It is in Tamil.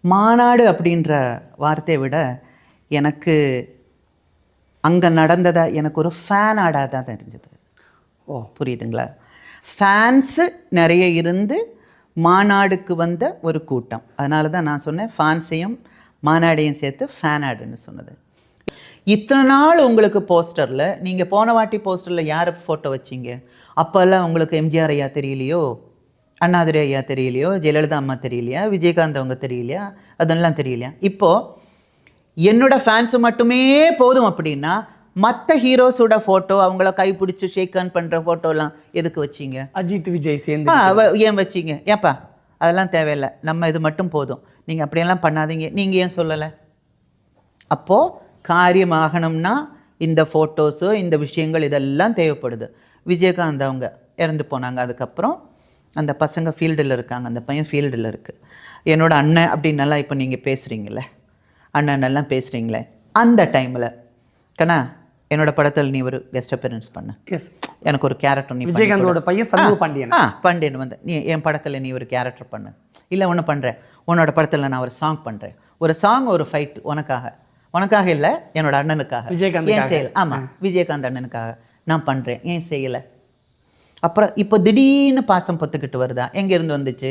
மாநாடு அப்படின்ற வார்த்தையை விட எனக்கு அங்கே நடந்ததை எனக்கு ஒரு ஃபேன் ஆடாக தான் தெரிஞ்சது. புரியுதுங்களா? ஃபேன்ஸு நிறைய இருந்து மாநாடுக்கு வந்த ஒரு கூட்டம். அதனால தான் நான் சொன்னேன் ஃபேன்ஸையும் மாநாடையும் சேர்த்து ஃபேன் ஆடுன்னு சொன்னது. இத்தனை நாள் உங்களுக்கு போஸ்டரில், நீங்கள் போன வாட்டி போஸ்டரில் யார் ஃபோட்டோ வச்சிங்க? அப்போல்லாம் உங்களுக்கு எம்ஜிஆர் ஐயா தெரியலையோ, அண்ணாதுரை ஐயா தெரியலையோ, ஜெயலலிதா அம்மா தெரியலையா, விஜயகாந்த் அவங்க தெரியலையா, அதெல்லாம் தெரியலையா? இப்போது என்னோட ஃபேன்ஸு மட்டுமே போதும் அப்படின்னா மற்ற ஹீரோஸோட ஃபோட்டோ, அவங்கள கைப்பிடிச்சி ஷேக் ஹேண்ட் பண்ணுற ஃபோட்டோலாம் எதுக்கு வச்சிங்க? அஜித் விஜய் சேர்ந்து ஏன் வச்சிங்க? ஏப்பா அதெல்லாம் தேவையில்லை, நம்ம இது மட்டும் போதும், நீங்கள் அப்படியெல்லாம் பண்ணாதீங்க, நீங்கள் ஏன் சொல்லலை? அப்போது காரியமாகணும்னா இந்த ஃபோட்டோஸு, இந்த விஷயங்கள் இதெல்லாம் தேவைப்படுது. விஜயகாந்த் அவங்க இறந்து போனாங்க, அதுக்கப்புறம் அந்த பசங்க ஃபீல்டில் இருக்காங்க, அந்த பையன் ஃபீல்டில் இருக்குது. என்னோட அண்ணன் அப்படின்னெல்லாம் இப்போ நீங்கள் பேசுகிறீங்களே, அண்ணனெல்லாம் பேசுகிறீங்களே, அந்த டைமில் கண்ணா என்னோட படத்தில் நீ ஒரு கெஸ்ட் அப்பியரன்ஸ் பண்ணு, எனக்கு ஒரு கேரக்டர் நீ விஜயகாந்தோட பையன் சண்முக பாண்டியன் பாண்டியன் வந்து நீ என் படத்தில் நீ ஒரு கேரக்டர் பண்ணு, இல்லை ஒன்று பண்ணுறேன், உன்னோட படத்தில் நான் ஒரு சாங் பண்ணுறேன், ஒரு சாங் ஒரு ஃபைட் உனக்காக இல்லை என்னோட அண்ணனுக்காக, விஜயகாந்த் ஏன் செய்யலை? ஆமாம், விஜயகாந்த் அண்ணனுக்காக நான் பண்ணுறேன், ஏன் செய்யலை? அப்புறம் இப்போ திடீர்னு பாசம் பொத்துக்கிட்டு வருதா? எங்கேருந்து வந்துச்சு?